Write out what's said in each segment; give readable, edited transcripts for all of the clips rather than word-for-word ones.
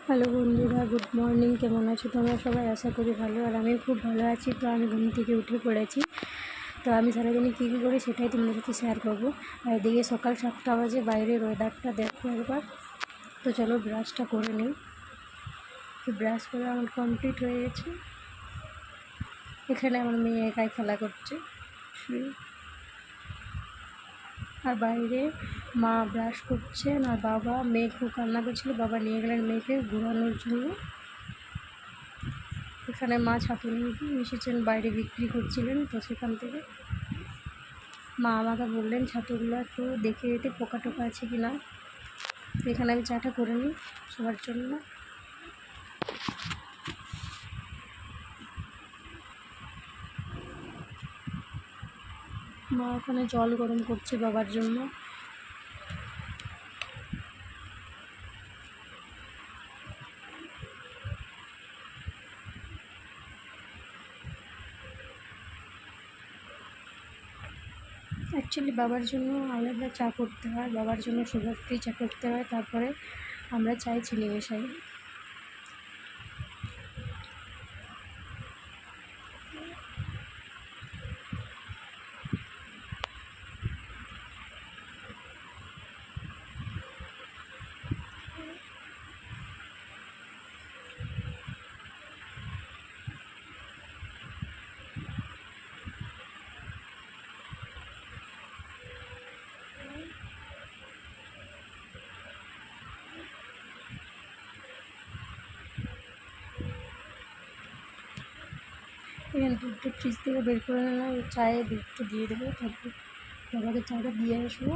Hello বন্ধুরা, good morning. কেমন আছো তোমরা সবাই? আশা করি ভালো, আর আমি খুব ভালো আছি। তো আমি ঘুম থেকে উঠে পড়েছি। তো আমি সারাদিনে কী কী করি সেটাই তোমাদের সাথে শেয়ার করবো। আর এদিকে সকাল 7টা বাজে, বাইরের ওয়েদারটা দেখো একবার। তো চলো ব্রাশটা করে নিই। তো ব্রাশ করে আমার কমপ্লিট হয়ে গেছে। এখানে আমার মেয়ে একাই খেলা করছে শুয়ে। আর বাইরে মা ব্রাশ করছে, আর বাবা, মেয়ে খুব কান্না করছিল, বাবা নিয়ে গেলেন মেয়েকে ঘোরানোর জন্য। এখানে মা ছাতু নিয়ে এসেছেন, বাইরে বিক্রি করছিলেন, তো সেখান থেকে মা আমাকে বললেন ছাতুগুলো একটু দেখে যেতে, পোকা টোকা আছে কি না। তো এখানে আমি চাটা করে নিই সবার জন্য। মা ওখানে জল গরম করছে বাবার জন্য। অ্যাকচুয়ালি বাবার জন্য আলাদা চা করতে হয়, বাবার জন্য সুগার ফ্রি চা করতে হয়, তারপরে আমরা চাই চিনি মেশাই। এখানে দুধটা ফ্রিজ থেকে বের করে নিলাম, চায়ে দুধটা দিয়ে দেবো, তারপর বাবাকে চাটা দিয়ে আসবো।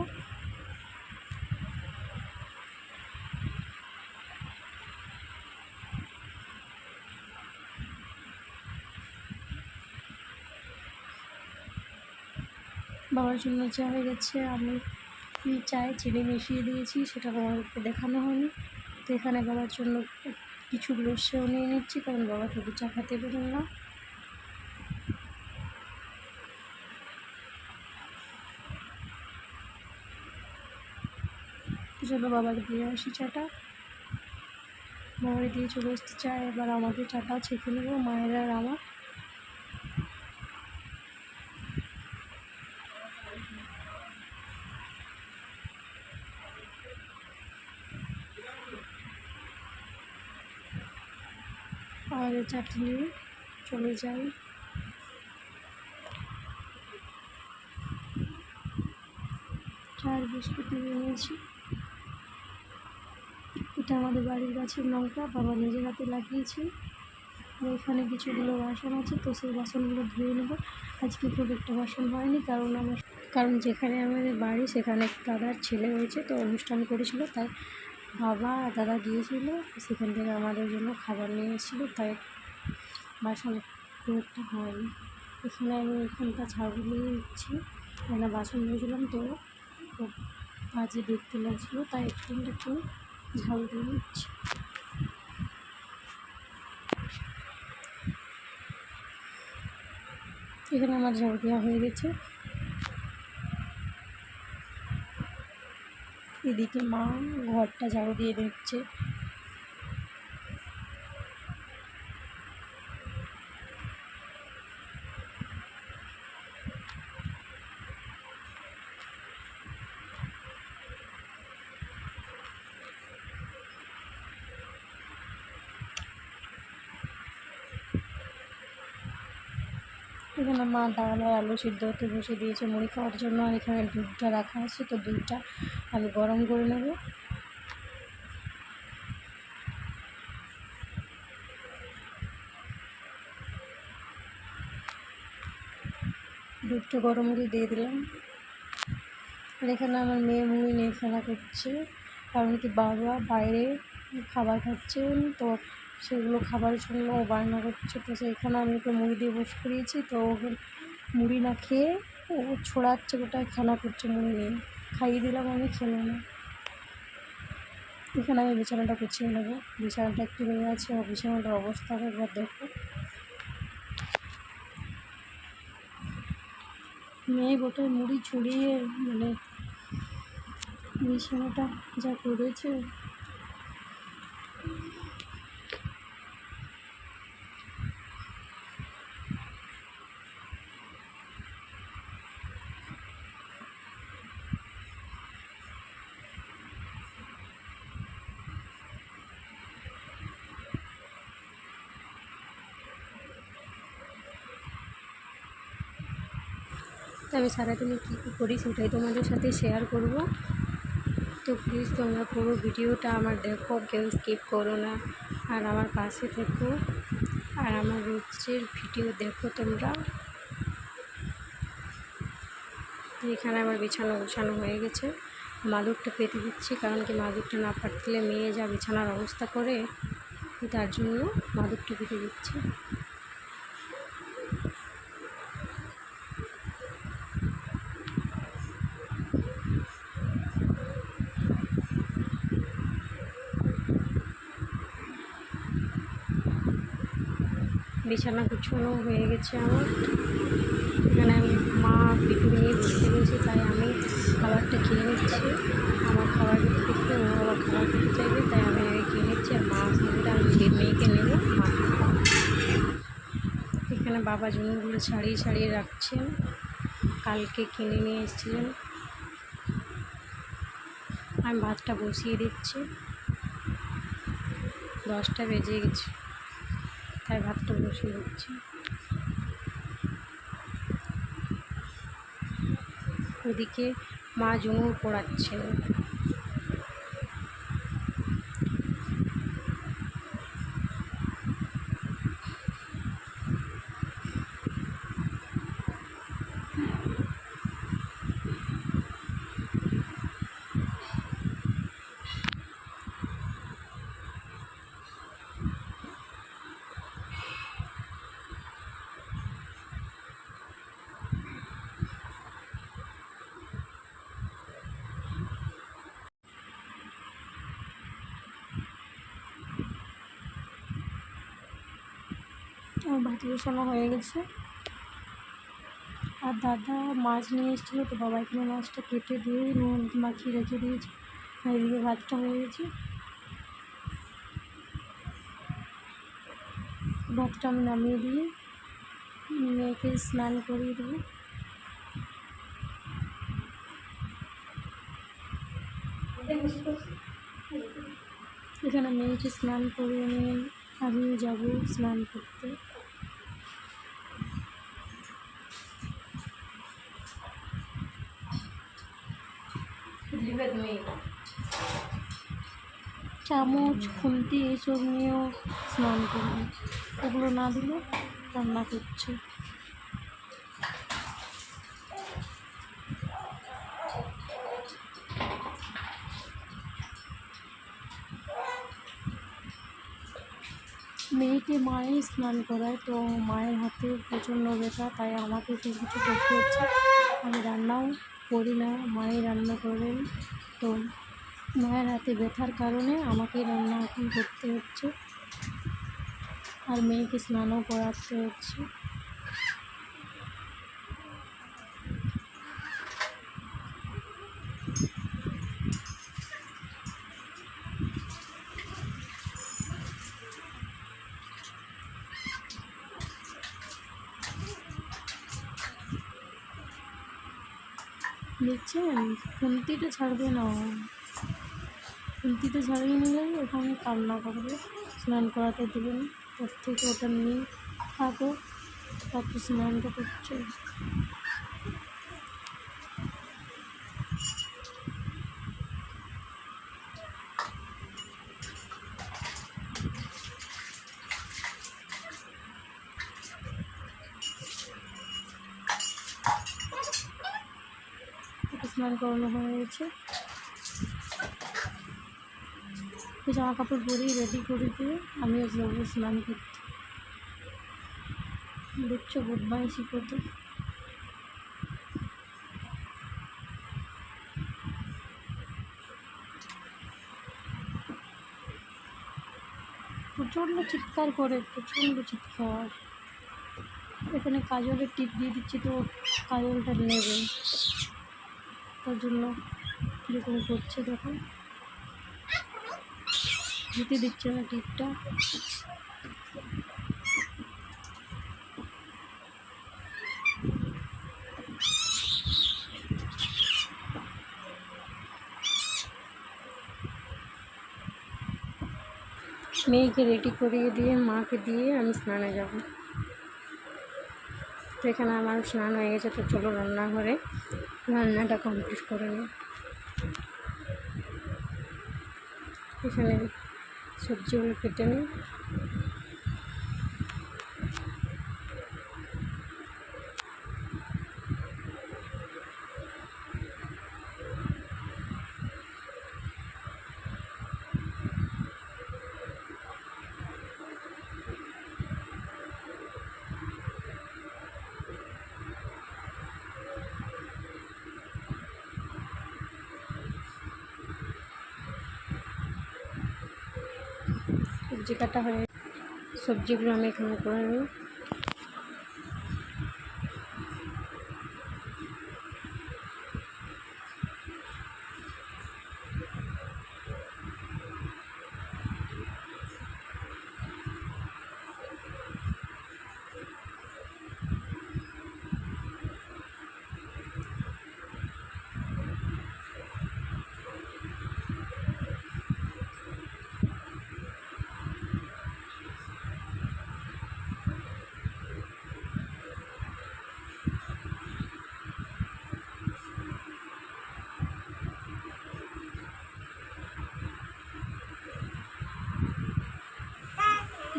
বাবার জন্য চা হয়ে গেছে। আমি চায়ে চিনি মিশিয়ে দিয়েছি, সেটা তোমাদেরকে দেখানো হয়নি। তো এখানে বাবার জন্য কিছু সেও নিয়ে নিচ্ছি, কারণ বাবা শুধু চা খেতে পারেন না। চলো বাবাকে দিয়ে আসি চাটা। বাবাকে দিয়ে চলে এসেছি চা। এবার আমাদের চাটাও ছেঁকে নেবো, মায়ের আর আমার। আর চাটা নিয়ে চলে যাই। চার বিস্কুট নিয়ে নিয়েছি। এটা আমাদের বাড়ির গাছের লঙ্কা, বাবা নিজের হাতে লাগিয়েছে। আর এখানে কিছুগুলো বাসন আছে, তো সেই বাসনগুলো ধুয়ে নেব। আজকে খুব একটা বাসন হয়নি, কারণ যেখানে আমাদের বাড়ি সেখানে দাদার ছেলে হয়েছে, তো অনুষ্ঠান করেছিল, তাই বাবা দাদা গিয়েছিলো, সেখান থেকে আমাদের জন্য খাবার নিয়ে এসেছিলো, তাই বাসন খুব একটা হয়নি। এখানে আমি এখানটা ঝাড়ু দিয়ে দিচ্ছি, এখানে বাসন ধুয়েছিলাম, তো খুব বাজে দেখতে লাগছিলো, তাই একটু ঝাড়ু দিয়ে দিচ্ছি। এখানে আমার ঝাড়ু দেওয়া হয়ে গেছে। এদিকে মা ঘরটা ঝাড়ু দিয়ে দিচ্ছে। এখানে মা ডাল আর আলু সিদ্ধ হতে বসে দিয়েছে মুড়ি খাওয়ার জন্য। আর এখানে দুধটা রাখা আছে, তো দুধটা আমি গরম করে নেব। দুধটা গরম করে দিয়ে দিলাম। আর এখানে আমার মেয়ে মুড়ি নিয়ে খেলা করছে, কারণ কি বাবা বাইরে খাবার খাচ্ছেন, তো সেগুলো খাবার জন্য ও বায়না করছে। তো সেইখানে আমি ওকে মুড়ি দিয়ে বসে করিয়েছি, তো ওকে মুড়ি না খেয়ে ও ছড়াচ্ছে, গোটায় খেলা করছে মুড়ি নিয়ে। খাইয়ে দিলাম, আমি খেলো না। এখানে আমি বিছানাটা গুছিয়ে নেবো। বিছানাটা একটু হয়ে আছে, ও বিছানাটার অবস্থা একবার দেখো। মেয়ে গোটায় মুড়ি ছড়িয়ে মানে বিছানাটা যা করেছে। আমি সারাদিনে কী কী করি সেটাই তোমাদের সাথে শেয়ার করব। তো প্লিজ তোমরা পুরো ভিডিওটা আমার দেখো, কেউ স্কিপ করো না, আর আমার পাশে থেকো, আর আমার রোজের ভিডিও দেখো তোমরা। এখানে আমার বিছানা গোছানো হয়ে গেছে, মাদুরটা পেতে দিচ্ছি, কারণ কি মাদুরটা না পাতলে মেয়ে যা বিছানার অবস্থা করে, তার জন্য মাদুরটা পেতে দিচ্ছি। বিছানা গুছানো হয়ে গেছে আমার। এখানে আমি মা পিটু নিয়ে বসে গেছি, তাই আমি খাবারটা খেয়ে নিচ্ছি। আমার খাবার দেখতে ও আবার খাবার খেতে চাইবে, তাই আমি খেয়ে নিচ্ছি। আর মা আসলে আমি মেয়েকে নেব, মা এখানে বাবা জমিগুলো ছাড়িয়ে ছাড়িয়ে রাখছেন, কালকে কিনে নিয়ে এসেছিলেন। আমি ভাতটা বসিয়ে দিচ্ছি, 10টা বেজে গেছে, তাই ভাতটা বসিয়ে দিচ্ছি। ওদিকে মা ঝুমুর পড়াচ্ছেন। আমার ভাত বসানো হয়ে গেছে, আর দাদা মাছ নিয়ে এসেছিলো, তো বাবা এখানে মাছটা কেটে দিয়ে নুন মাখিয়ে রেখে দিয়েছে। আর এদিকে ভাতটা হয়ে গেছে, ভাতটা আমি নামিয়ে দিয়ে মেয়েকে স্নান করিয়ে দেবো। এখানে মেয়েকে স্নান করিয়ে নিয়ে আমিও যাবো স্নান করতে। চামচ খুন্তি এইসব নিয়েও স্নান করবে, ওগুলো না দিলে রান্না করছে। মেয়েকে মায়েই স্নান করায়, তো মায়ের হাতে প্রচণ্ড ব্যথা, তাই আমাকে কিছু কিছু করতে হচ্ছে। আমি রান্নাও করি না, মায়ের রান্না করেন, তো মায়ের হাতে ব্যথার কারণে আমাকেই রান্না এখন করতে হচ্ছে, আর মেয়েকে স্নানও করাতে হচ্ছে। দেখছেন খুন্তিটা ছাড়বে না, খুন্তিটা ছাড়িয়ে নিলে ওখানে কান্না করবে, স্নান করাতে দেবেন। তার থেকে ওটা নিয়ে থাকো, তারপর স্নানটা করছে। স্নান করানো হয়ে গেছে, জামা কাপড় পরিয়ে রেডি করে দিয়ে আমিও যাবো স্নান করতে। দেখছো বদমাইশি কত। প্রচণ্ড চিৎকার করে, প্রচণ্ড চিৎকার। এখানে কাজলের টিপ দিয়ে দিচ্ছি, তো কাজলটা নেবে, তার জন্য কীরকম করছে দেখো, দিতে দিচ্ছে না টিপটা। মেয়েকে রেডি করিয়ে দিয়ে মাকে দিয়ে আমি স্নানে যাব। তো এখানে আমার স্নান হয়ে গেছে, তো চলো রান্নাঘরে রান্নাটা কমপ্লিট করে নিই। এখানে সবজিগুলো কেটে নিই। সবজি কাটা হয়ে সবজিগুলো আমি এখানে করে নিই।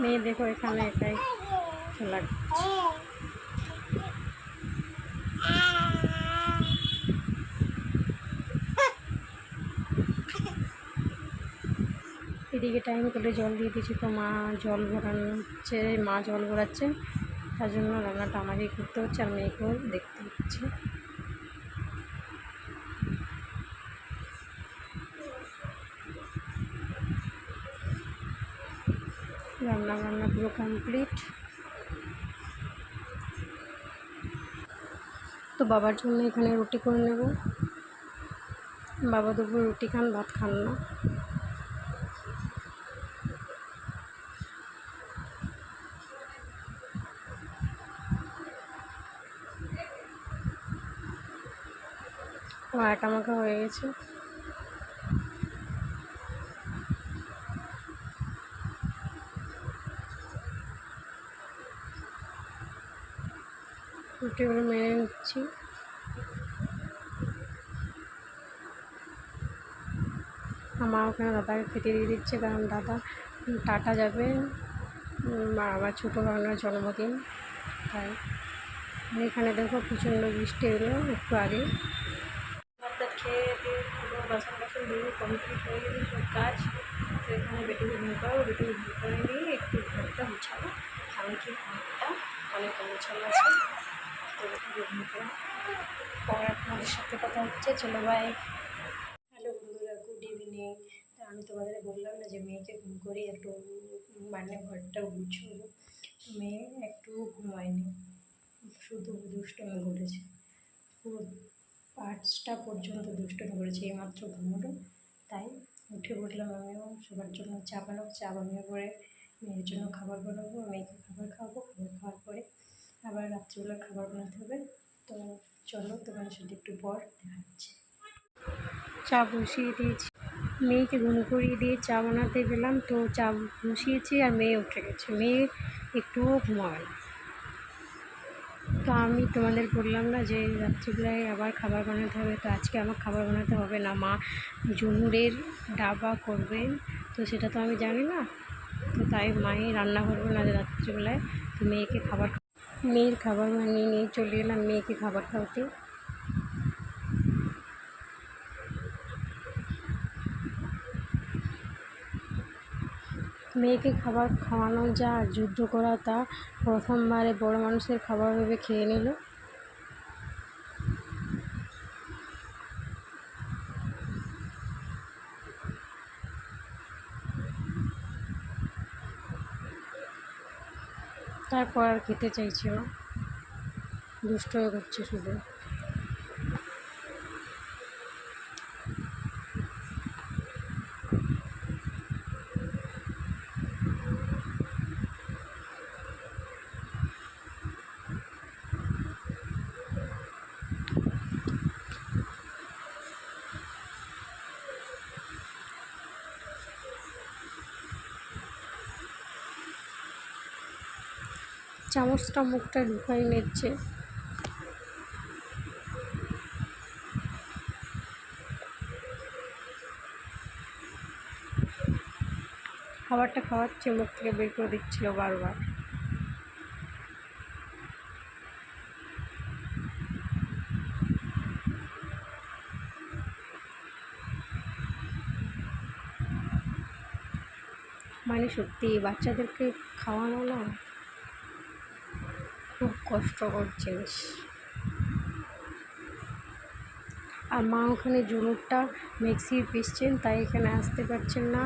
মেয়ে দেখো এখানে একাই খেলা করছে। এদিকে টাইম করে জল দিয়ে দিয়েছি, তো মা জল ভরাচ্ছে, মা জল ভরাচ্ছে, তার জন্য রান্নাটা আমাকেই করতে হচ্ছে আর মেয়েকেও দেখতে হচ্ছে। রান্না পুরো কমপ্লিট। তো বাবার জন্য এখানে রুটি করে নেব। বাবা দুপুর রুটি খান, ভাত খান না। আটা মাখা হয়ে গেছে। রুটিগুলো মেরে নিচ্ছি। মা ওখানে দাদাকে খেতে দিয়ে দিচ্ছে, কারণ দাদা টাটা যাবে, আমার ছোটো ভাগনার জন্মদিন, তাই। এখানে দেখো প্রচণ্ড বৃষ্টি এলো একটু আগে। ভাতটা খেয়ে দিয়ে পুরো বাসন দিয়ে কমপ্লিট হয়ে গেছে সব কাজ। তো এখানে বেটুকে ঘুম পাবো, বেটুকে ঘুম করে নিয়ে একটু ঘরটা গুছাবো, কারণ কি ঘরটা অনেক গোছানো আছে। তো বেটুকে ঘুম করে পরে আপনাদের সাথে কথা হচ্ছে। চলো বাই। হ্যালো বন্ধুরা, গুড ইভিনিং। আমি তোমাদের বললাম না যে মেয়েকে ঘুম করি একটু, মানে ঘরটা গুছবো। মেয়ে একটু ঘুমায়নি, শুধু দুষ্টমি করেছে, পুরো 5টা পর্যন্ত দুষ্টমি করেছে, এইমাত্র ঘুমোলো। তাই উঠে পড়লাম আমিও সবার জন্য চা বানাবো, চা বানিয়ে পরে মেয়ের জন্য খাবার বানাবো, মেয়েকে খাবার খাওয়াবো, খাবার খাওয়ার পরে আবার রাত্রিবেলা খাবার বানাতে হবে। তো চলো তোমার সাথে একটু পর দেখা হচ্ছে। চা বসিয়ে দিয়েছি, মেয়েকে ঘুম করিয়ে দিয়ে চা বানাতে গেলাম। তো চা বসিয়েছি আর মেয়ে উঠে গেছে, মেয়ে একটুও ঘুমাবে না। তো আমি তোমাদের বললাম না যে রাত্রিবেলায় আবার খাবার বানাতে হবে, তো আজকে আমার খাবার বানাতে হবে না, মা জুনুরের ডাবা করবে, তো সেটা তো আমি জানি না। তো তাই মাই রান্না করবে না রাত্রিবেলায়। তো মেয়ের খাবার বানিয়ে নিয়ে চলে এলাম মেয়েকে খাবার খাওয়াতে। মেয়েকে খাবার খাওয়ানো যা আর যুদ্ধ করা তা, প্রথমবারে বড় মানুষের খাবার ভেবে খেয়ে নিল। তারপর আর খেতে চাইছে না, দুষ্ট হয়ে করছে শুধু। চামচটা মুখটা ঢুকাই নিচ্ছে। খাবারটা খাওয়াচ্ছে, মুখ থেকে বের করে দিচ্ছিল বারবার। মানে সত্যি বাচ্চাদেরকে খাওয়ানো না খুব কষ্টকর জিনিস। আর মা ওখানে জুনুরটা মিক্সি পিসছেন, তাই এখানে আসতে পারছেন না।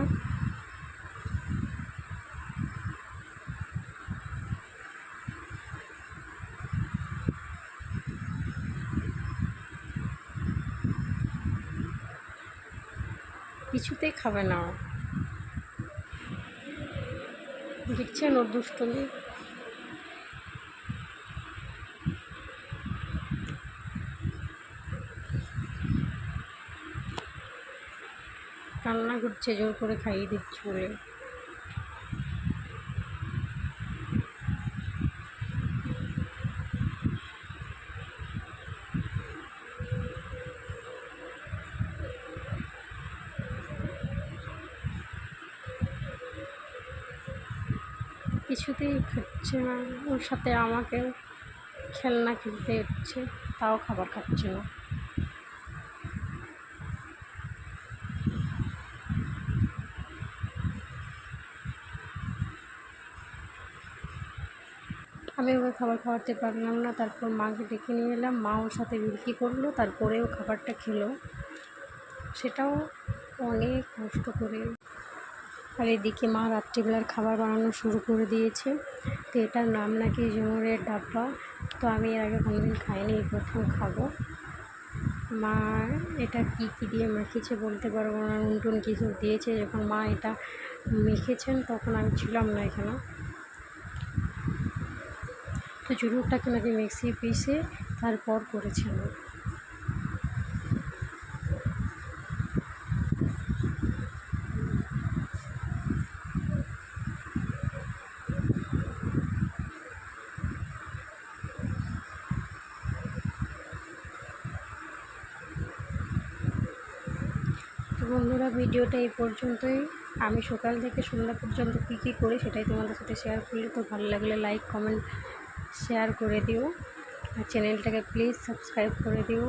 কিছুতেই খাবে না, দেখছেন ওর দুষ্টুমি। কান্না করছে জোর করে খাইয়ে দিচ্ছি বলে। কিছুতেই খাচ্ছে না, ওর সাথে আমাকেও খেলনা খেলতে হচ্ছে, তাও খাবার খাচ্ছে না। আমি ওকে খাবার খাওয়াতে পারলাম না, তারপর মাকে ডেকে নিয়ে এলাম, মা ওর সাথে বিলকি করলো, তারপরেও খাবারটা খেলো, সেটাও অনেক কষ্ট করে। আর এদিকে মা রাত্রিবেলার খাবার বানানো শুরু করে দিয়েছে। তো এটার নাম নাকি ঝুমুরের ডাব্বা। তো আমি এর আগে কোনোদিন খাইনি, এই প্রথম খাবো। মা এটা কী কী দিয়ে মেখেছে বলতে পারবো না, নুন টুন কিছু দিয়েছে। যখন মা এটা মেখেছেন তখন আমি ছিলাম না এখানে। তো ঝুমুরটাকে নাকি মিক্সি পিষে তারপর করেছেন। তো বন্ধুরা, ভিডিওটা এই পর্যন্তই। আমি সকাল থেকে সন্ধ্যা পর্যন্ত কী কী করি সেটাই তোমাদের সাথে শেয়ার করলে। তো ভালো লাগলে লাইক কমেন্ট শেয়ার করে দিও, আর চ্যানেলটাকে প্লিজ সাবস্ক্রাইব করে দিও,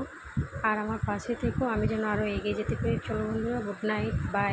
আর আমার পাশে থেকেও আমি যেন আরও এগিয়ে যেতে পারি। চলো বন্ধুরা, গুড নাইট, বাই।